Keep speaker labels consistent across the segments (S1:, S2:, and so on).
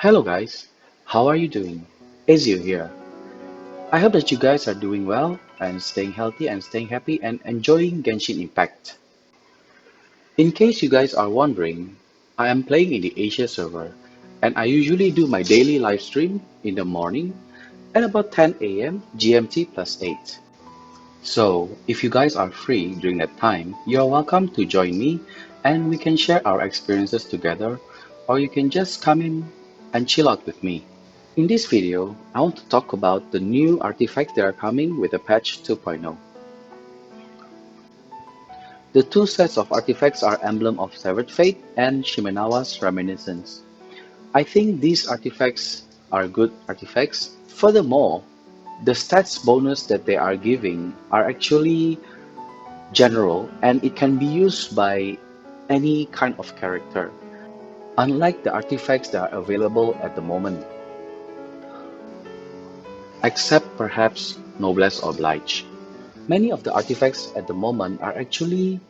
S1: Hello guys, how are you doing? Ezio here. I hope that you guys are doing well and staying healthy and staying happy and enjoying Genshin Impact. In case you guys are wondering, I am playing in the Asia server and I usually do my daily live stream in the morning at about 10 a.m. GMT plus 8. So, if you guys are free during that time, you are welcome to join me and we can share our experiences together, or you can just come in and chill out with me. In this video, I want to talk about the new artifacts that are coming with the patch 2.0. The two sets of artifacts are Emblem of Severed Fate and Shimenawa's Reminiscence. I think these artifacts are good artifacts. Furthermore, the stats bonus that they are giving are actually general and it can be used by any kind of character, unlike the artifacts that are available at the moment, except perhaps Noblesse Oblige. Many of the artifacts at the moment are actually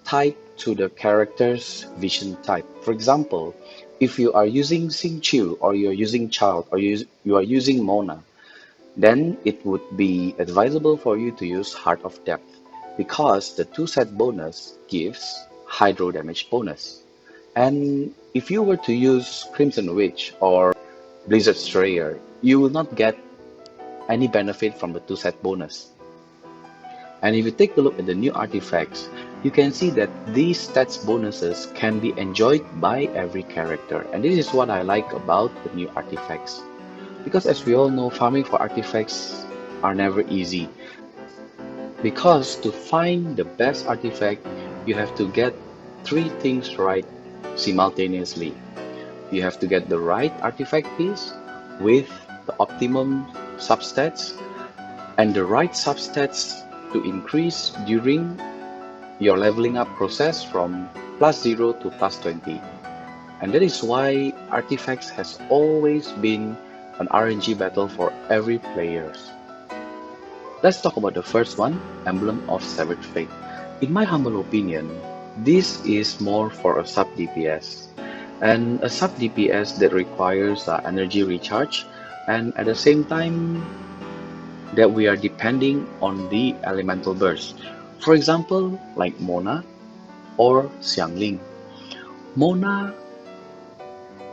S1: tied to the character's vision type. For example, if you are using Xingqiu or you're using Child or you are using Mona, then it would be advisable for you to use Heart of Depth because the two set bonus gives hydro damage bonus. And if you were to use Crimson Witch or Blizzard Strayer, you will not get any benefit from the two set bonus. And if you take a look at the new artifacts, you can see that these stats bonuses can be enjoyed by every character. And this is what I like about the new artifacts. Because as we all know, farming for artifacts are never easy. Because to find the best artifact, you have to get three things right simultaneously. You have to get the right artifact piece with the optimum substats and the right substats to increase during your leveling up process from +0 to +20. And that is why artifacts has always been an RNG battle for every players. Let's talk about the first one, Emblem of Severed Fate. In my humble opinion, this is more for a sub DPS. And a sub DPS that requires energy recharge and at the same time that we are depending on the elemental burst. For example, like Mona or Xiangling. Mona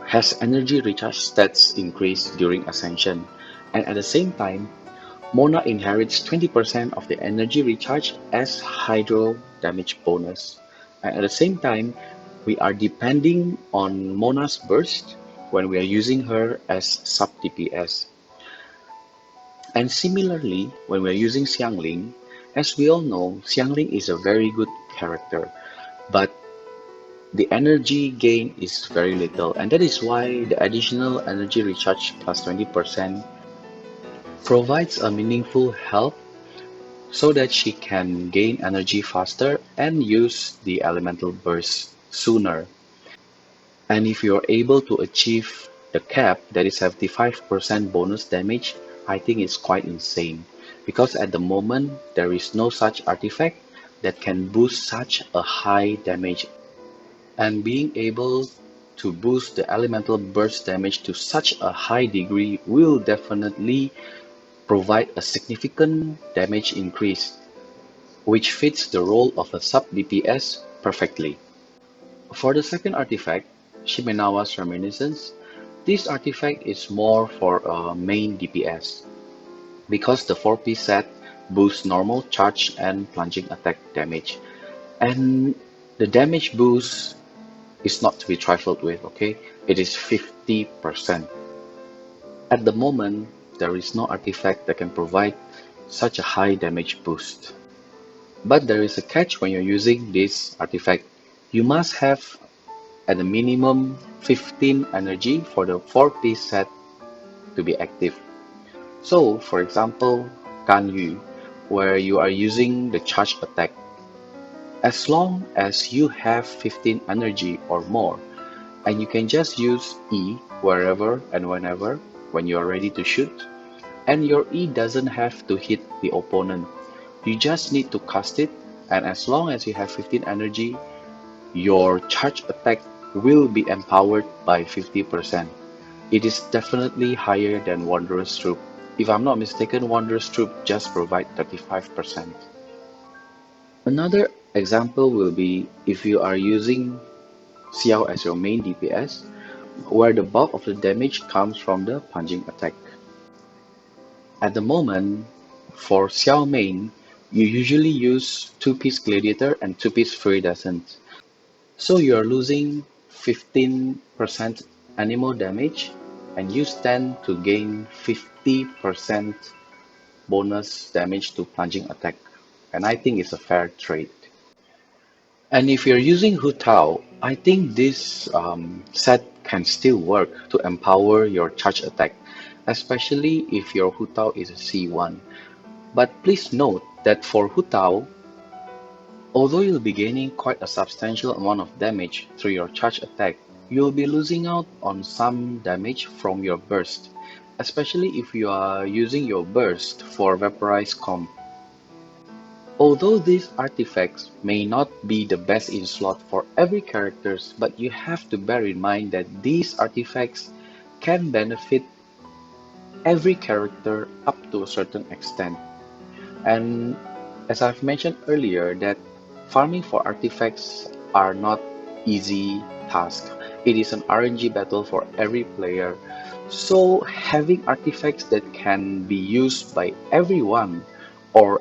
S1: has energy recharge stats increase during Ascension, and at the same time, Mona inherits 20% of the energy recharge as hydro damage bonus. And at the same time, we are depending on Mona's burst when we are using her as sub DPS. And similarly, when we're using Xiangling, as we all know, Xiangling is a very good character, but the energy gain is very little, and that is why the additional energy recharge plus 20% provides a meaningful help so that she can gain energy faster and use the elemental burst sooner. And if you're able to achieve the cap that is 75% bonus damage, I think it's quite insane. Because at the moment, there is no such artifact that can boost such a high damage. And being able to boost the elemental burst damage to such a high degree will definitely provide a significant damage increase, which fits the role of a sub DPS perfectly. For the second artifact, Shimenawa's Reminiscence, this artifact is more for a main DPS because the 4-piece set boosts normal, charge, and plunging attack damage. And the damage boost is not to be trifled with, okay? It is 50%. At the moment, there is no artifact that can provide such a high damage boost. But there is a catch when you're using this artifact. You must have at a minimum 15 energy for the 4-piece set to be active. So, for example, Ganyu, where you are using the charge attack. As long as you have 15 energy or more, and you can just use E wherever and whenever when you are ready to shoot, and your E doesn't have to hit the opponent. You just need to cast it, and as long as you have 15 energy, your charge attack will be empowered by 50%. It is definitely higher than Wanderer's Troop. If I'm not mistaken, Wanderer's Troop just provide 35%. Another example will be if you are using Xiao as your main DPS, where the bulk of the damage comes from the plunging attack. At the moment, for Xiao main, you usually use 2-piece Gladiator and 2-piece Viridescent. So you are losing 15% animal damage and you stand to gain 50% bonus damage to plunging attack. And I think it's a fair trade. And if you're using Hu Tao, I think this set can still work to empower your charge attack, especially if your Hu Tao is a C1. But please note that for Hu Tao, although you'll be gaining quite a substantial amount of damage through your charge attack, you'll be losing out on some damage from your burst, especially if you are using your burst for Vaporize comp. Although these artifacts may not be the best in slot for every characters, but you have to bear in mind that these artifacts can benefit every character up to a certain extent. And as I've mentioned earlier, that farming for artifacts are not easy task. It is an RNG battle for every player. So having artifacts that can be used by everyone, or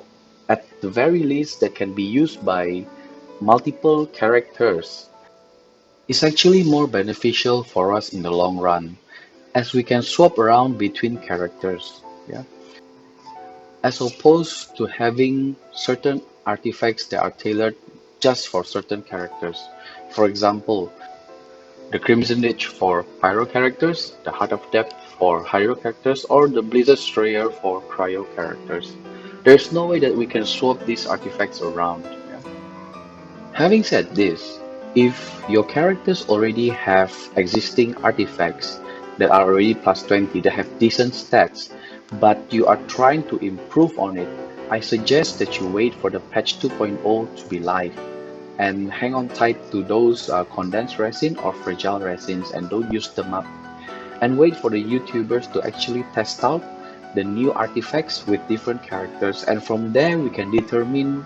S1: at the very least that can be used by multiple characters, is actually more beneficial for us in the long run, as we can swap around between characters. Yeah. As opposed to having certain artifacts that are tailored just for certain characters. For example, the Crimson Edge for Pyro characters, the Heart of Depth for Hydro characters, or the Blizzard Strayer for Cryo characters. There's no way that we can swap these artifacts around. Yeah. Having said this, if your characters already have existing artifacts that are already plus 20 that have decent stats, but you are trying to improve on it, I suggest that you wait for the patch 2.0 to be live and hang on tight to those condensed resin or fragile resins and don't use them up. And wait for the YouTubers to actually test out the new artifacts with different characters, and from there we can determine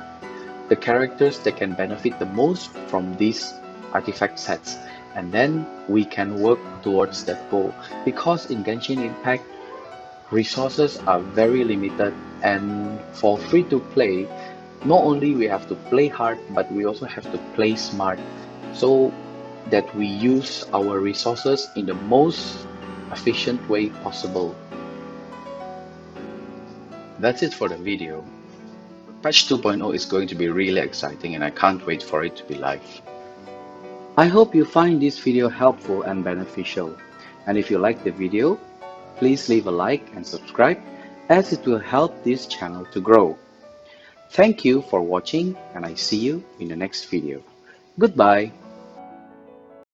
S1: the characters that can benefit the most from these artifact sets, and then we can work towards that goal. Because in Genshin Impact, resources are very limited, and for free to play, not only we have to play hard, but we also have to play smart, so that we use our resources in the most efficient way possible. That's it for the video. Patch 2.0 is going to be really exciting and I can't wait for it to be live. I hope you find this video helpful and beneficial. And if you like the video, please leave a like and subscribe, as it will help this channel to grow. Thank you for watching and I see you in the next video. Goodbye.